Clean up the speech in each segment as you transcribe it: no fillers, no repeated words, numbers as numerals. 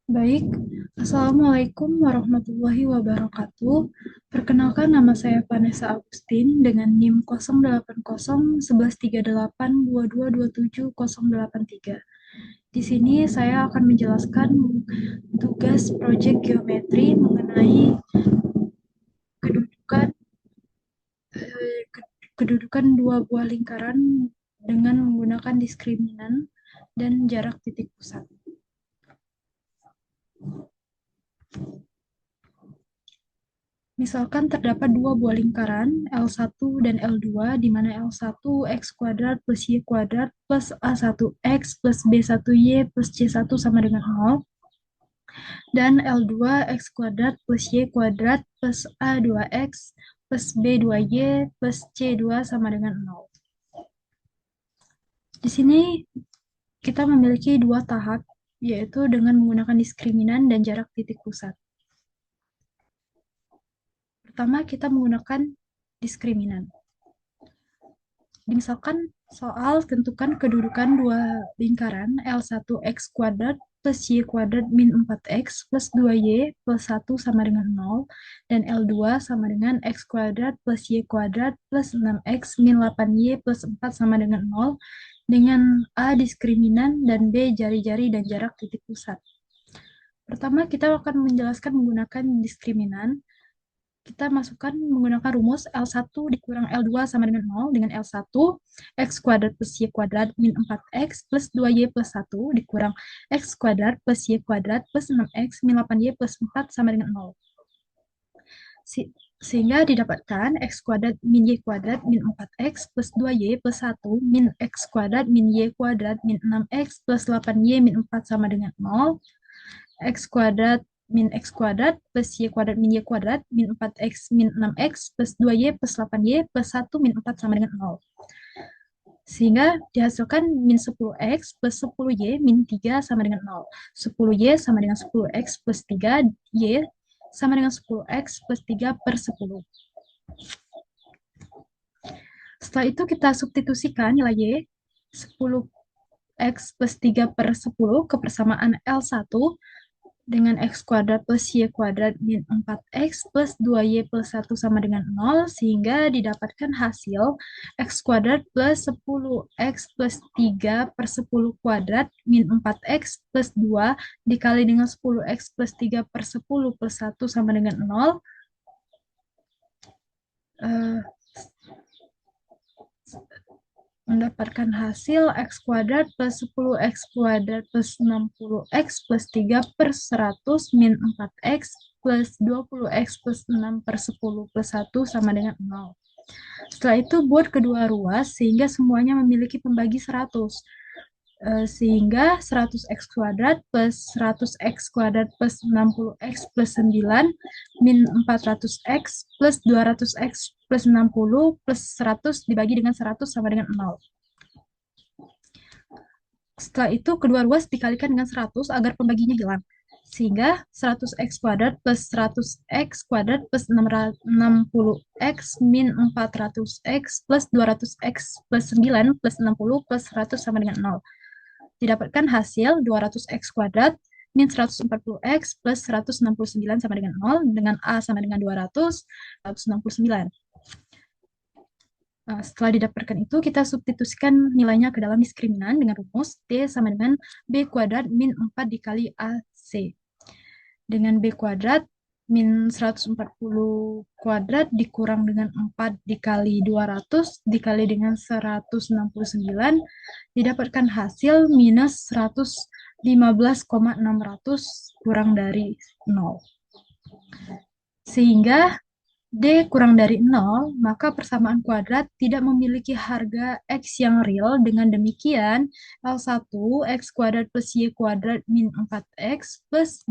Baik, Assalamualaikum warahmatullahi wabarakatuh. Perkenalkan nama saya Vanessa Agustin dengan NIM 080113822270083. Di sini saya akan menjelaskan tugas proyek geometri mengenai kedudukan kedudukan dua buah lingkaran dengan menggunakan diskriminan dan jarak titik pusat. Misalkan terdapat dua buah lingkaran L1 dan L2, di mana L1 X kuadrat plus Y kuadrat plus A1 X plus B1 Y plus C1 sama dengan 0, dan L2 X kuadrat plus Y kuadrat plus A2 X plus B2 Y plus C2 sama dengan 0. Di sini kita memiliki dua tahap, yaitu dengan menggunakan diskriminan dan jarak titik pusat. Pertama, kita menggunakan diskriminan. Misalkan soal tentukan kedudukan dua lingkaran L1 X kuadrat plus Y kuadrat min 4X plus 2Y plus 1 sama dengan 0, dan L2 sama dengan X kuadrat plus Y kuadrat plus 6X min 8Y plus 4 sama dengan 0, dengan A diskriminan dan B jari-jari dan jarak titik pusat. Pertama, kita akan menjelaskan menggunakan diskriminan. Kita masukkan menggunakan rumus L1 dikurang L2 sama dengan 0, dengan L1 X kuadrat plus Y kuadrat min 4X plus 2Y plus 1 dikurang X kuadrat plus Y kuadrat plus 6X min 8Y plus 4 sama dengan 0. Sehingga didapatkan X kuadrat min Y kuadrat min 4X plus 2Y plus 1 min X kuadrat min Y kuadrat min 6X plus 8Y min 4 sama dengan 0. X kuadrat min X kuadrat plus Y kuadrat min Y kuadrat min 4X min 6X plus 2Y plus 8Y plus 1 min 4 sama dengan 0. Sehingga dihasilkan min 10X plus 10Y min 3 sama dengan 0. 10Y sama dengan 10X plus 3Y sama dengan 10X plus 3 per 10. Setelah itu kita substitusikan nilai Y 10X plus 3 per 10 ke persamaan L1 dengan X kuadrat plus Y kuadrat min 4X plus 2Y plus 1 sama dengan 0, sehingga didapatkan hasil X kuadrat plus 10X plus 3 per 10 kuadrat min 4X plus 2 dikali dengan 10X plus 3 per 10 plus 1 sama dengan 0. Mendapatkan hasil X kuadrat plus 10X kuadrat plus 60X plus 3 per 100 min 4X plus 20X plus 6 per 10 plus 1 sama dengan 0. Setelah itu buat kedua ruas sehingga semuanya memiliki pembagi 100. Sehingga 100X kuadrat plus 100X kuadrat plus 60X plus 9 min 400X plus 200X plus 60 plus 100 dibagi dengan 100 sama dengan 0. Setelah itu kedua ruas dikalikan dengan 100 agar pembaginya hilang. Sehingga 100X kuadrat plus 100X kuadrat plus 60X min 400X plus 200X plus 9 plus 60 plus 100 sama dengan 0. Didapatkan hasil 200X kuadrat min 140X plus 169 sama dengan 0, dengan A sama dengan 200, 169. Setelah didapatkan itu, kita substitusikan nilainya ke dalam diskriminan dengan rumus D sama dengan B kuadrat min 4 dikali AC. Dengan B kuadrat min 140 kuadrat dikurang dengan 4 dikali 200 dikali dengan 169, didapatkan hasil minus 115,600 kurang dari 0. Sehingga D kurang dari 0, maka persamaan kuadrat tidak memiliki harga X yang real. Dengan demikian, L1 X kuadrat plus Y kuadrat min 4X plus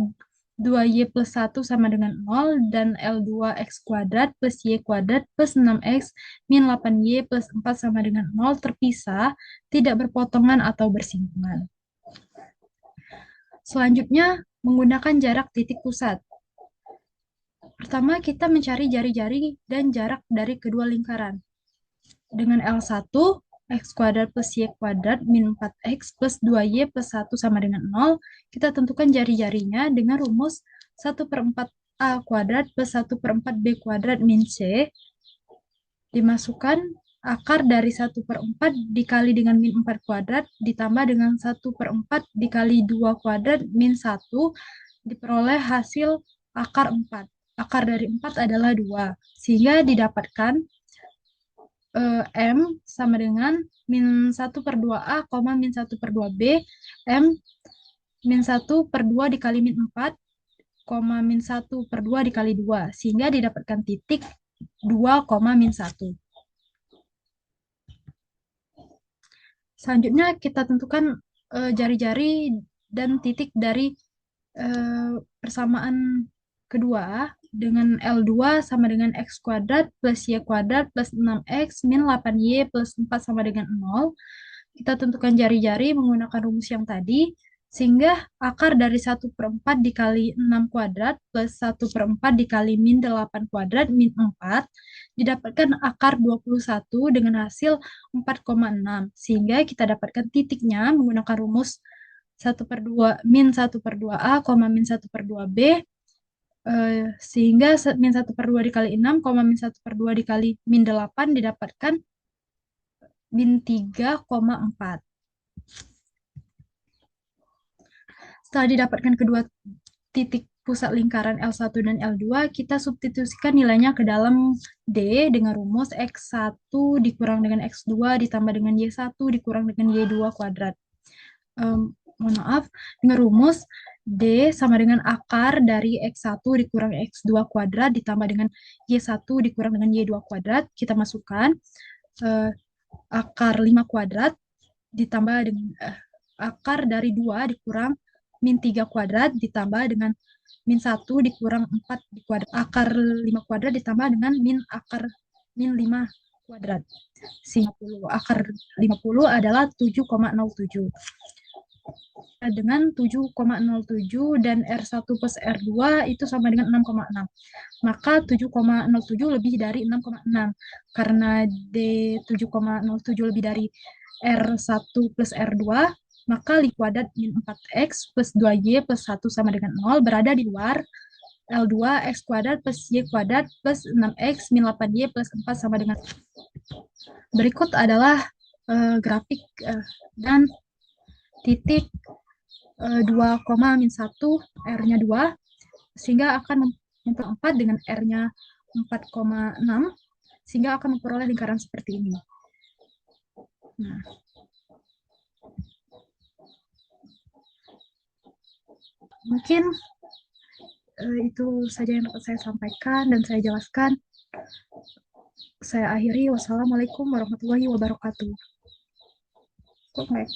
2Y plus 1 sama dengan 0, dan L2 X kuadrat plus Y kuadrat plus 6X min 8Y plus 4 sama dengan 0 terpisah, tidak berpotongan atau bersinggungan. Selanjutnya, menggunakan jarak titik pusat. Pertama, kita mencari jari-jari dan jarak dari kedua lingkaran. Dengan L1, X kuadrat plus Y kuadrat min 4X plus 2Y plus 1 sama dengan 0. Kita tentukan jari-jarinya dengan rumus 1/4 A kuadrat plus 1/4 B kuadrat min C. Dimasukkan akar dari 1/4 dikali dengan min 4 kuadrat ditambah dengan 1/4 dikali 2 kuadrat min 1, diperoleh hasil akar 4. Akar dari 4 adalah 2, sehingga didapatkan M sama dengan min 1/2A, min 1/2B, M min 1/2 dikali min 4, min 1/2 dikali 2, sehingga didapatkan titik 2, min 1. Selanjutnya kita tentukan jari-jari dan titik dari persamaan kedua dengan L2 sama dengan X kuadrat plus Y kuadrat plus 6X min 8Y plus 4 sama dengan 0. Kita tentukan jari-jari menggunakan rumus yang tadi, sehingga akar dari 1/4 dikali 6 kuadrat plus 1/4 dikali min 8 kuadrat min 4 didapatkan akar 21 dengan hasil 4,6. Sehingga kita dapatkan titiknya menggunakan rumus 1/2 min 1/2A, min 1/2B, sehingga min 1/2 dikali 6, min 1/2 dikali min 8 didapatkan min 3,4. Setelah didapatkan kedua titik pusat lingkaran L1 dan L2, kita substitusikan nilainya ke dalam D dengan rumus X1 dikurang dengan X2 ditambah dengan Y1 dikurang dengan Y2 kuadrat. Mohon maaf, dengan rumus D sama dengan akar dari X1 dikurang X2 kuadrat ditambah dengan Y1 dikurang dengan Y2 kuadrat. Kita masukkan akar 5 kuadrat ditambah dengan akar dari 2 dikurang min 3 kuadrat ditambah dengan min 1 dikurang 4 di kuadrat. Akar 5 kuadrat ditambah dengan min 5 kuadrat. 50. Akar 50 adalah 7,07. Dengan 7,07 dan R1 plus R2 itu sama dengan 6,6. Maka 7,07 lebih dari 6,6. Karena D 7,07 lebih dari R1 plus R2, maka li kuadrat min 4X plus 2Y plus 1 sama dengan 0 berada di luar L2 X kuadrat plus Y kuadrat plus 6X min 8Y plus 4 sama dengan. Berikut adalah grafik dan titik 2, min 1, R-nya 2, sehingga akan memperempat dengan R-nya 4,6, sehingga akan memperoleh lingkaran seperti ini. Nah, mungkin itu saja yang dapat saya sampaikan dan saya jelaskan. Saya akhiri. Wassalamualaikum warahmatullahi wabarakatuh. Kok nggak?